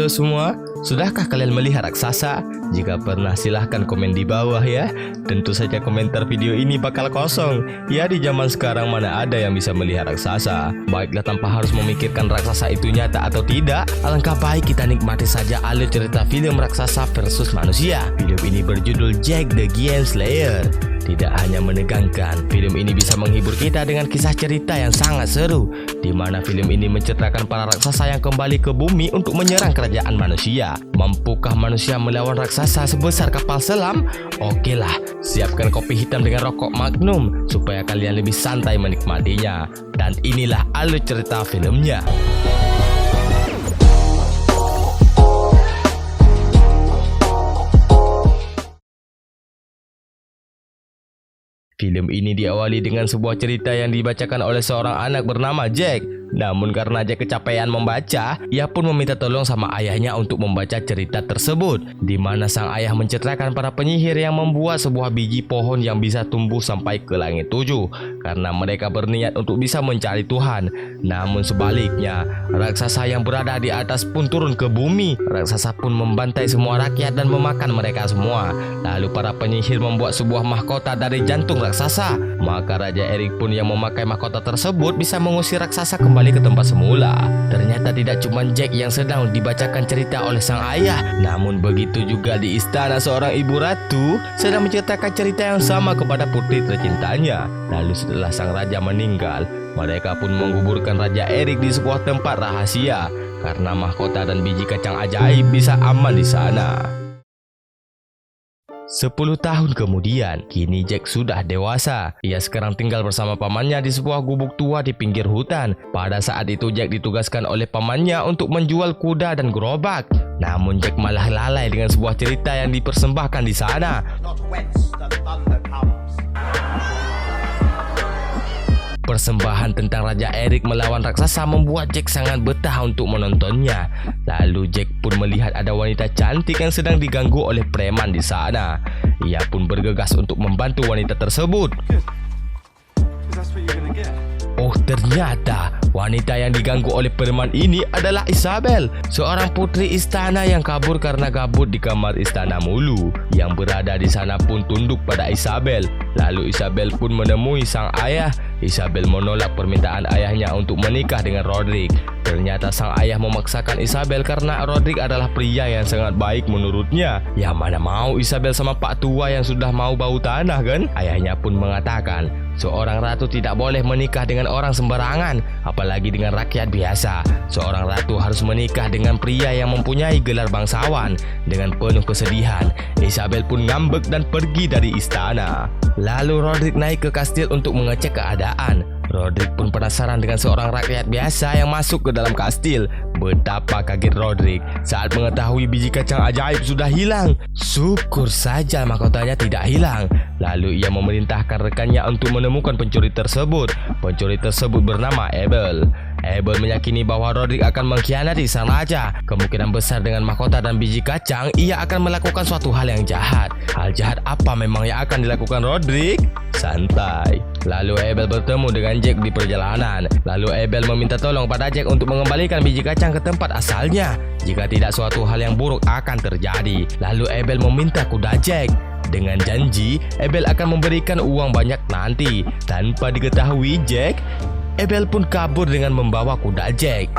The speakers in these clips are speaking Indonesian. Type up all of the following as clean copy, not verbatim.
Halo semua, sudahkah kalian melihat raksasa? Jika pernah silahkan komen di bawah ya. Tentu saja komentar video ini bakal kosong. Ya, di zaman sekarang mana ada yang bisa melihat raksasa. Baiklah, tanpa harus memikirkan raksasa itu nyata atau tidak, alangkah baik kita nikmati saja alur cerita film raksasa versus manusia. Film ini berjudul Jack the Giant Slayer. Tidak hanya menegangkan, film ini bisa menghibur kita dengan kisah cerita yang sangat seru, di mana film ini menceritakan para raksasa yang kembali ke bumi untuk menyerang kerajaan manusia. Mampukah manusia melawan raksasa sebesar kapal selam? Oke lah, siapkan kopi hitam dengan rokok Magnum supaya kalian lebih santai menikmatinya. Dan inilah alur cerita filmnya. Film ini diawali dengan sebuah cerita yang dibacakan oleh seorang anak bernama Jack. Namun karena Jack kecapean membaca, ia pun meminta tolong sama ayahnya untuk membaca cerita tersebut, di mana sang ayah menceritakan para penyihir yang membuat sebuah biji pohon yang bisa tumbuh sampai ke langit 7, karena mereka berniat untuk bisa mencari Tuhan. Namun sebaliknya, raksasa yang berada di atas pun turun ke bumi. Raksasa pun membantai semua rakyat dan memakan mereka semua. Lalu para penyihir membuat sebuah mahkota dari jantung raksasa. Maka Raja Erik pun yang memakai mahkota tersebut bisa mengusir raksasa kembali ke tempat semula. Ternyata tidak cuma Jack yang sedang dibacakan cerita oleh sang ayah, namun begitu juga di istana seorang ibu ratu sedang menceritakan cerita yang sama kepada putri tercintanya. Lalu setelah sang raja meninggal, mereka pun menguburkan Raja Erik di sebuah tempat rahasia karena mahkota dan biji kacang ajaib bisa aman di sana. 10 tahun kemudian, kini Jack sudah dewasa. Ia sekarang tinggal bersama pamannya di sebuah gubuk tua di pinggir hutan. Pada saat itu Jack ditugaskan oleh pamannya untuk menjual kuda dan gerobak. Namun Jack malah lalai dengan sebuah cerita yang dipersembahkan di sana. Persembahan tentang Raja Erik melawan raksasa membuat Jack sangat betah untuk menontonnya. Lalu Jack pun melihat ada wanita cantik yang sedang diganggu oleh preman di sana. Ia pun bergegas untuk membantu wanita tersebut. Oh, ternyata wanita yang diganggu oleh preman ini adalah Isabel, seorang putri istana yang kabur karena gabut di kamar istana mulu. Yang berada di sana pun tunduk pada Isabel. Lalu Isabel pun menemui sang ayah. Isabel menolak permintaan ayahnya untuk menikah dengan Roderick. Ternyata sang ayah memaksakan Isabel karena Roderick adalah pria yang sangat baik menurutnya. Yang mana mau Isabel sama pak tua yang sudah mau bau tanah kan? Ayahnya pun mengatakan, seorang ratu tidak boleh menikah dengan orang sembarangan, apalagi dengan rakyat biasa. Seorang ratu harus menikah dengan pria yang mempunyai gelar bangsawan. Dengan penuh kesedihan, Isabel pun ngambek dan pergi dari istana. Lalu Roderick naik ke kastil untuk mengecek keadaan. Roderick pun penasaran dengan seorang rakyat biasa yang masuk ke dalam kastil. Betapa kaget Roderick saat mengetahui biji kacang ajaib sudah hilang. Syukur saja mahkotanya tidak hilang. Lalu ia memerintahkan rekannya untuk menemukan pencuri tersebut. Pencuri tersebut bernama Abel. Abel meyakini bahwa Roderick akan mengkhianati sang raja. Kemungkinan besar dengan mahkota dan biji kacang, ia akan melakukan suatu hal yang jahat. Hal jahat apa memang yang akan dilakukan Roderick? Santai. Lalu Abel bertemu dengan Jack di perjalanan. Lalu Abel meminta tolong pada Jack untuk mengembalikan biji kacang ke tempat asalnya. Jika tidak, suatu hal yang buruk akan terjadi. Lalu Abel meminta kuda Jack. Dengan janji, Abel akan memberikan uang banyak nanti. Tanpa diketahui Jack, Abel pun kabur dengan membawa kuda Jack.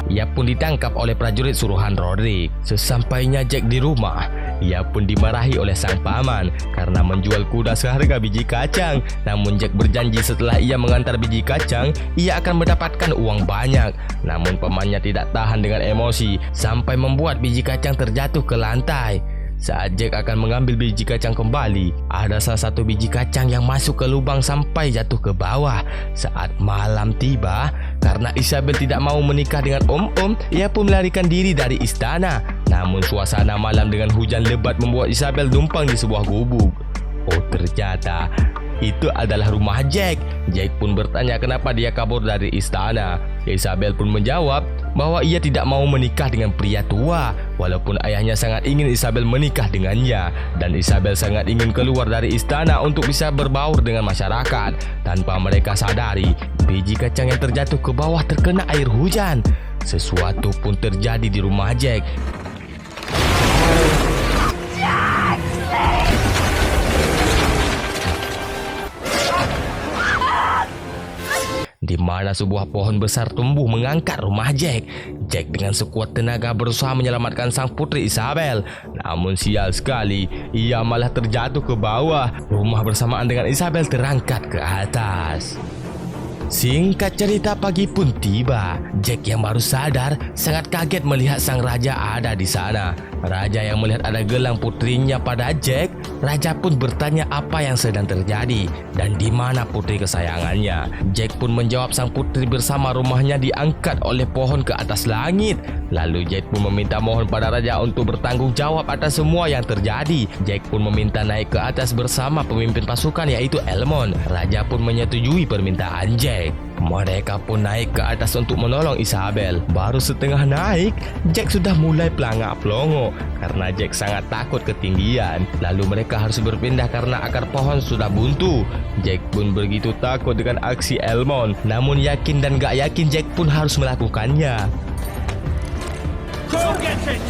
Ia pun ditangkap oleh prajurit suruhan Roderick. Sesampainya Jack di rumah, ia pun dimarahi oleh sang paman karena menjual kuda seharga biji kacang. Namun Jack berjanji setelah ia mengantar biji kacang, ia akan mendapatkan uang banyak. Namun pamannya tidak tahan dengan emosi sampai membuat biji kacang terjatuh ke lantai. Saat Jack akan mengambil biji kacang kembali, ada salah satu biji kacang yang masuk ke lubang sampai jatuh ke bawah. Saat malam tiba, karena Isabel tidak mau menikah dengan Om-Om, ia pun melarikan diri dari istana. Namun suasana malam dengan hujan lebat membuat Isabel numpang di sebuah gubuk. Oh, ternyata itu adalah rumah Jack. Jack pun bertanya kenapa dia kabur dari istana. Isabel pun menjawab bahwa ia tidak mau menikah dengan pria tua, walaupun ayahnya sangat ingin Isabel menikah dengannya, dan Isabel sangat ingin keluar dari istana untuk bisa berbaur dengan masyarakat. Tanpa mereka sadari, biji kacang yang terjatuh ke bawah terkena air hujan. Sesuatu pun terjadi di rumah Jack. Di mana sebuah pohon besar tumbuh mengangkat rumah Jack. Jack dengan sekuat tenaga berusaha menyelamatkan sang putri Isabel. Namun sial sekali, ia malah terjatuh ke bawah. Rumah bersamaan dengan Isabel terangkat ke atas. Singkat cerita, pagi pun tiba. Jack yang baru sadar sangat kaget melihat sang raja ada di sana. Raja yang melihat ada gelang putrinya pada Jack, raja pun bertanya apa yang sedang terjadi dan di mana putri kesayangannya. Jack pun menjawab sang putri bersama rumahnya diangkat oleh pohon ke atas langit. Lalu Jack pun meminta mohon pada raja untuk bertanggung jawab atas semua yang terjadi. Jack pun meminta naik ke atas bersama pemimpin pasukan yaitu Elmond. Raja pun menyetujui permintaan Jack. Mereka pun naik ke atas untuk menolong Isabel. Baru setengah naik, Jack sudah mulai pelangak-pelongo karena Jack sangat takut ketinggian. Lalu mereka harus berpindah karena akar pohon sudah buntu. Jack pun begitu takut dengan aksi Elmond. Namun yakin dan gak yakin, Jack pun harus melakukannya. Go get it!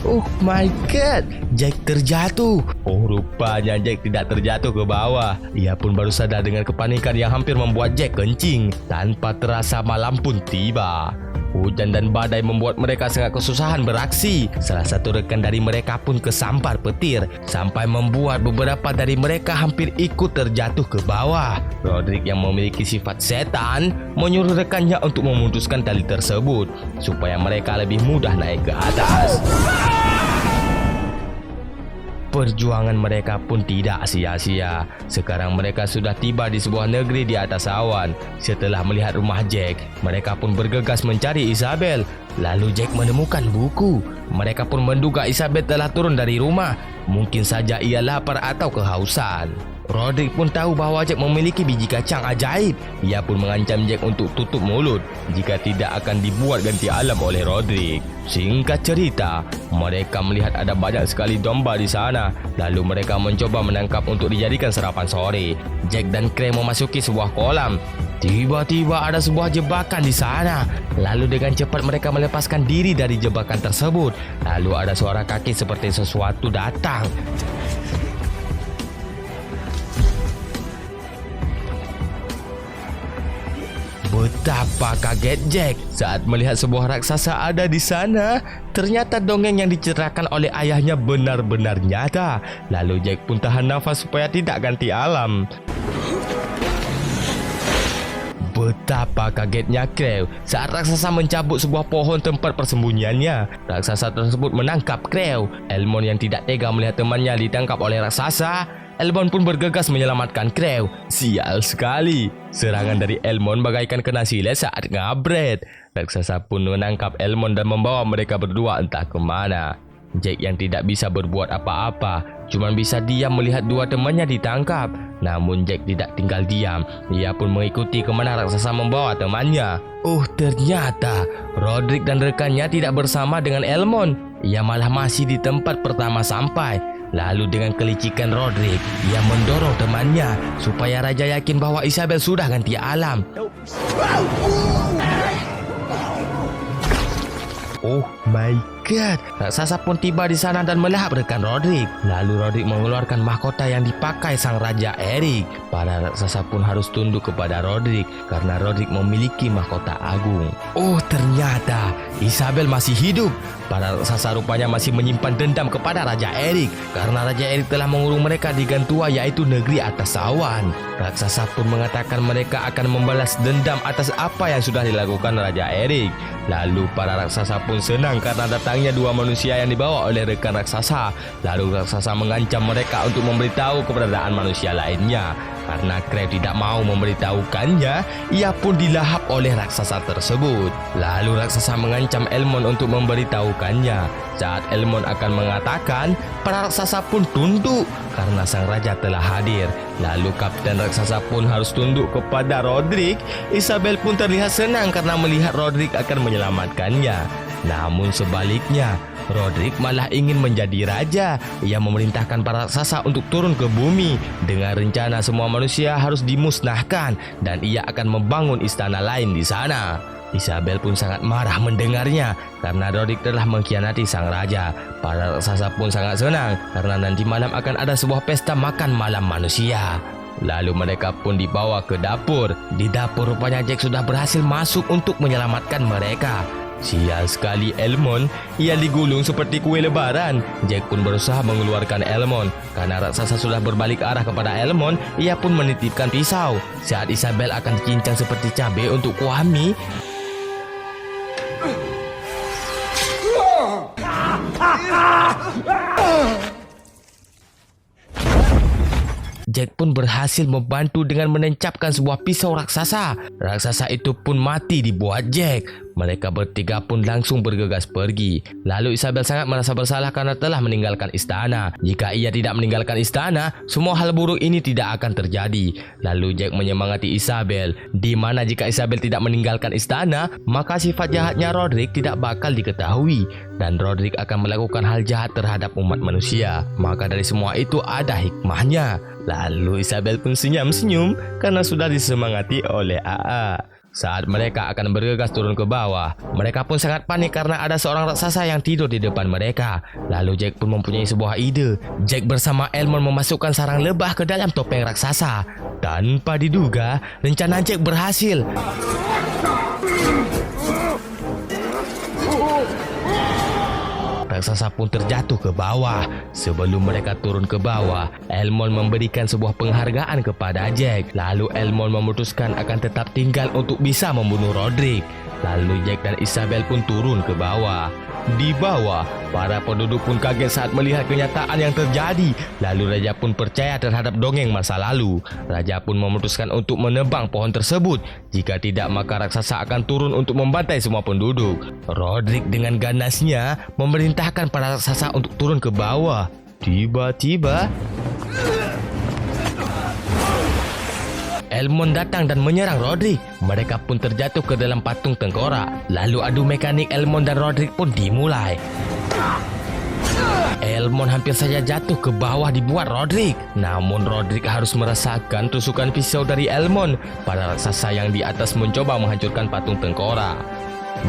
Oh my god, Jack terjatuh. Oh, rupanya Jack tidak terjatuh ke bawah. Ia pun baru sadar dengan kepanikan yang hampir membuat Jack kencing. Tanpa terasa malam pun tiba. Hujan dan badai membuat mereka sangat kesusahan beraksi. Salah satu rekan dari mereka pun kesampar petir sampai membuat beberapa dari mereka hampir ikut terjatuh ke bawah. Roderick yang memiliki sifat setan menyuruh rekannya untuk memutuskan tali tersebut supaya mereka lebih mudah naik ke atas. Perjuangan mereka pun tidak sia-sia. Sekarang mereka sudah tiba di sebuah negeri di atas awan. Setelah melihat rumah Jack, mereka pun bergegas mencari Isabel. Lalu Jack menemukan buku. Mereka pun menduga Isabel telah turun dari rumah. Mungkin saja ia lapar atau kehausan. Roderick pun tahu bahwa Jack memiliki biji kacang ajaib. Ia pun mengancam Jack untuk tutup mulut jika tidak akan dibuat ganti alam oleh Roderick. Singkat cerita, mereka melihat ada banyak sekali domba di sana. Lalu mereka mencoba menangkap untuk dijadikan sarapan sore. Jack dan Craig memasuki sebuah kolam. Tiba-tiba ada sebuah jebakan di sana. Lalu dengan cepat mereka melepaskan diri dari jebakan tersebut. Lalu ada suara kaki seperti sesuatu datang. Betapa kaget Jack saat melihat sebuah raksasa ada di sana. Ternyata dongeng yang diceritakan oleh ayahnya benar-benar nyata. Lalu Jack pun tahan nafas supaya tidak ganti alam. Betapa kagetnya Craig saat raksasa mencabut sebuah pohon tempat persembunyiannya. Raksasa tersebut menangkap Craig. Elmond yang tidak tega melihat temannya ditangkap oleh raksasa, Elmond pun bergegas menyelamatkan Craig. Sial sekali, serangan dari Elmond bagaikan kena silet saat ngabret. Raksasa pun menangkap Elmond dan membawa mereka berdua entah kemana. Jack yang tidak bisa berbuat apa-apa, cuma bisa diam melihat dua temannya ditangkap. Namun Jack tidak tinggal diam. Ia pun mengikuti kemana raksasa membawa temannya. Oh, ternyata Roderick dan rekannya tidak bersama dengan Elmond. Ia malah masih di tempat pertama sampai. Lalu dengan kelicikan Roderick, ia mendorong temannya supaya raja yakin bahwa Isabel sudah ganti alam. Oh my god, raksasa pun tiba di sana dan melahap rekan Roderick. Lalu Roderick mengeluarkan mahkota yang dipakai sang Raja Eric. Para raksasa pun harus tunduk kepada Roderick karena Roderick memiliki mahkota agung. Oh, ternyata Isabel masih hidup. Para raksasa rupanya masih menyimpan dendam kepada Raja Eric karena Raja Eric telah mengurung mereka di Gantua, yaitu negeri atas awan. Raksasa pun mengatakan mereka akan membalas dendam atas apa yang sudah dilakukan Raja Eric. Lalu para raksasa pun senang karena datang datangnya dua manusia yang dibawa oleh rekan raksasa. Lalu raksasa mengancam mereka untuk memberitahu keberadaan manusia lainnya. Karena Crab tidak mau memberitahukannya, ia pun dilahap oleh raksasa tersebut. Lalu raksasa mengancam Elmon untuk memberitahukannya. Saat Elmon akan mengatakan, para raksasa pun tunduk karena sang raja telah hadir. Lalu kapten raksasa pun harus tunduk kepada Rodrik. Isabel pun terlihat senang karena melihat Rodrik akan menyelamatkannya. Namun sebaliknya, Rodrik malah ingin menjadi raja. Ia memerintahkan para raksasa untuk turun ke bumi dengan rencana semua manusia harus dimusnahkan dan ia akan membangun istana lain di sana. Isabel pun sangat marah mendengarnya karena Rodrik telah mengkhianati sang raja. Para raksasa pun sangat senang karena nanti malam akan ada sebuah pesta makan malam manusia. Lalu mereka pun dibawa ke dapur. Di dapur rupanya Jack sudah berhasil masuk untuk menyelamatkan mereka. Sial sekali Elmon, ia digulung seperti kue lebaran. Jack pun berusaha mengeluarkan Elmon. Karena raksasa sudah berbalik arah kepada Elmon, ia pun menitipkan pisau. Saat Isabel akan cincang seperti cabai untuk kuami, Jack pun berhasil membantu dengan menancapkan sebuah pisau raksasa. Raksasa itu pun mati dibuat Jack. Mereka bertiga pun langsung bergegas pergi. Lalu Isabel sangat merasa bersalah karena telah meninggalkan istana. Jika ia tidak meninggalkan istana, semua hal buruk ini tidak akan terjadi. Lalu Jack menyemangati Isabel, di mana jika Isabel tidak meninggalkan istana, maka sifat jahatnya Rodrik tidak bakal diketahui dan Rodrik akan melakukan hal jahat terhadap umat manusia. Maka dari semua itu ada hikmahnya. Lalu Isabel pun senyum-senyum karena sudah disemangati oleh AA. Saat mereka akan bergegas turun ke bawah, mereka pun sangat panik karena ada seorang raksasa yang tidur di depan mereka. Lalu Jack pun mempunyai sebuah ide. Jack bersama Elmon memasukkan sarang lebah ke dalam topeng raksasa. Tanpa diduga, rencana Jack berhasil. Raksasa pun terjatuh ke bawah. Sebelum mereka turun ke bawah, Elmon memberikan sebuah penghargaan kepada Jack. Lalu Elmon memutuskan akan tetap tinggal untuk bisa membunuh Rodrik. Lalu Jack dan Isabel pun turun ke bawah. Di bawah, para penduduk pun kaget saat melihat kenyataan yang terjadi. Lalu Raja pun percaya terhadap dongeng masa lalu. Raja pun memutuskan untuk menebang pohon tersebut. Jika tidak, maka raksasa akan turun untuk membantai semua penduduk. Rodrik dengan ganasnya memerintahkan para raksasa untuk turun ke bawah. Tiba-tiba Elmon datang dan menyerang Rodrik. Mereka pun terjatuh ke dalam patung tengkorak. Lalu adu mekanik Elmon dan Rodrik pun dimulai. Elmon hampir saja jatuh ke bawah dibuat Rodrik. Namun Rodrik harus merasakan tusukan pisau dari Elmon. Para raksasa yang di atas mencoba menghancurkan patung tengkorak.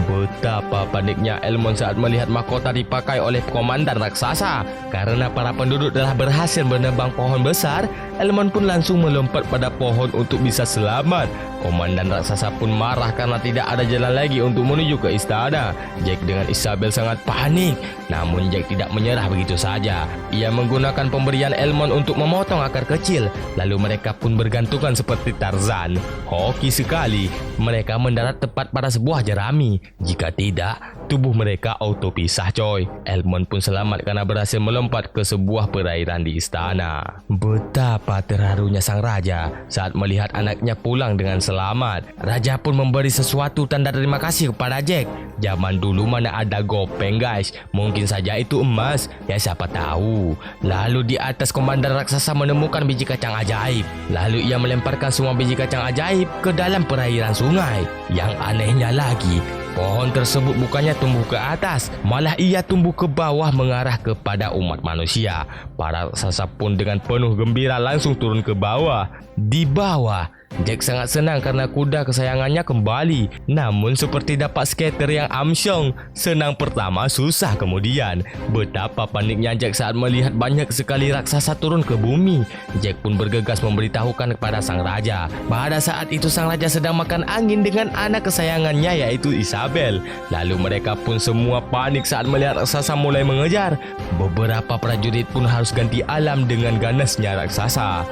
Betapa paniknya Elmon saat melihat mahkota dipakai oleh komandan raksasa. Karena para penduduk telah berhasil menebang pohon besar, Elmon pun langsung melompat pada pohon untuk bisa selamat. Komandan raksasa pun marah karena tidak ada jalan lagi untuk menuju ke istana. Jack dengan Isabel sangat panik. Namun Jack tidak menyerah begitu saja. Ia menggunakan pemberian Elmon untuk memotong akar kecil. Lalu mereka pun bergantungan seperti Tarzan. Hoki sekali. Mereka mendarat tepat pada sebuah jerami. Jika tidak, tubuh mereka auto pisah coy. Elmon pun selamat karena berhasil melompat ke sebuah perairan di istana. Betapa terharunya sang raja saat melihat anaknya pulang dengan selamat. Raja pun memberi sesuatu tanda terima kasih kepada Jack. Zaman dulu mana ada gopeng guys. Mungkin saja itu emas. Ya siapa tahu. Lalu di atas komandan raksasa menemukan biji kacang ajaib. Lalu ia melemparkan semua biji kacang ajaib ke dalam perairan sungai. Yang anehnya lagi, pohon tersebut bukannya tumbuh ke atas, malah ia tumbuh ke bawah mengarah kepada umat manusia. Para raksasa pun dengan penuh gembira langsung turun ke bawah. Di bawah, Jack sangat senang karena kuda kesayangannya kembali. Namun seperti dapat skater yang amsyong, senang pertama susah kemudian. Betapa paniknya Jack saat melihat banyak sekali raksasa turun ke bumi. Jack pun bergegas memberitahukan kepada sang raja. Pada saat itu sang raja sedang makan angin dengan anak kesayangannya yaitu Isabel. Lalu mereka pun semua panik saat melihat raksasa mulai mengejar. Beberapa prajurit pun harus ganti alam dengan ganasnya raksasa.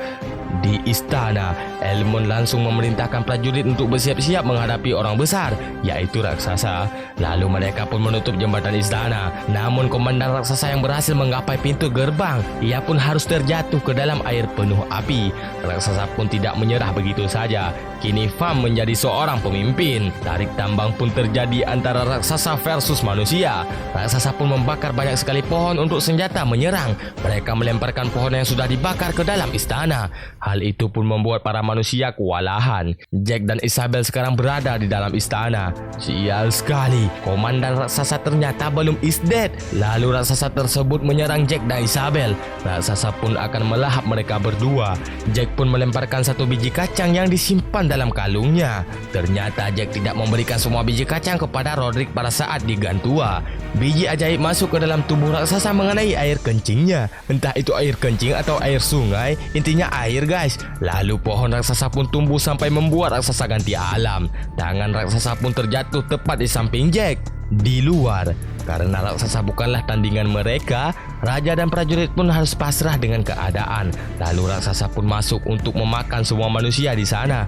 Di istana, Elmond langsung memerintahkan prajurit untuk bersiap-siap menghadapi orang besar, yaitu raksasa. Lalu mereka pun menutup jembatan istana. Namun komandan raksasa yang berhasil menggapai pintu gerbang, ia pun harus terjatuh ke dalam air penuh api. Raksasa pun tidak menyerah begitu saja. Kini Pham menjadi seorang pemimpin. Tarik tambang pun terjadi antara raksasa versus manusia. Raksasa pun membakar banyak sekali pohon untuk senjata menyerang. Mereka melemparkan pohon yang sudah dibakar ke dalam istana. Hal itu pun membuat para manusia kewalahan. Jack dan Isabel sekarang berada di dalam istana. Sial sekali, komandan raksasa ternyata belum is dead. Lalu raksasa tersebut menyerang Jack dan Isabel. Raksasa pun akan melahap mereka berdua. Jack pun melemparkan satu biji kacang yang disimpan dalam kalungnya. Ternyata Jack tidak memberikan semua biji kacang kepada Roderick pada saat digantua. Biji ajaib masuk ke dalam tubuh raksasa mengenai air kencingnya. Entah itu air kencing atau air sungai, intinya air guys. Lalu pohon raksasa pun tumbuh sampai membuat raksasa ganti alam. Tangan raksasa pun terjatuh tepat di samping Jack. Di luar, karena raksasa bukanlah tandingan mereka, raja dan prajurit pun harus pasrah dengan keadaan. Lalu raksasa pun masuk untuk memakan semua manusia di sana.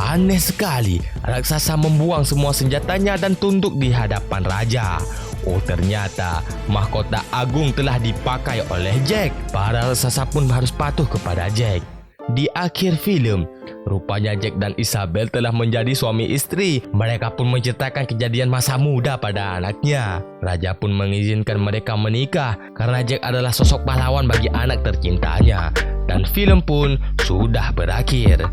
Aneh sekali, raksasa membuang semua senjatanya dan tunduk di hadapan raja. Oh, ternyata mahkota agung telah dipakai oleh Jack. Para raksasa pun harus patuh kepada Jack. Di akhir film, rupanya Jack dan Isabel telah menjadi suami istri. Mereka pun menceritakan kejadian masa muda pada anaknya. Raja pun mengizinkan mereka menikah karena Jack adalah sosok pahlawan bagi anak tercintanya. Dan film pun sudah berakhir.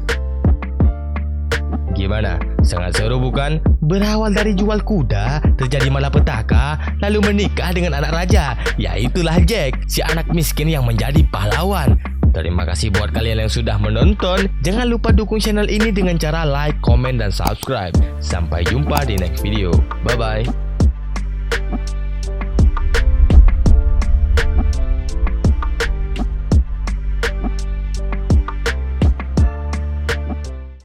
Gimana? Sangat seru bukan? Berawal dari jual kuda, terjadi malapetaka, lalu menikah dengan anak raja. Yaitulah Jack, si anak miskin yang menjadi pahlawan. Terima kasih buat kalian yang sudah menonton. Jangan lupa dukung channel ini dengan cara like, komen, dan subscribe. Sampai jumpa di next video. Bye-bye.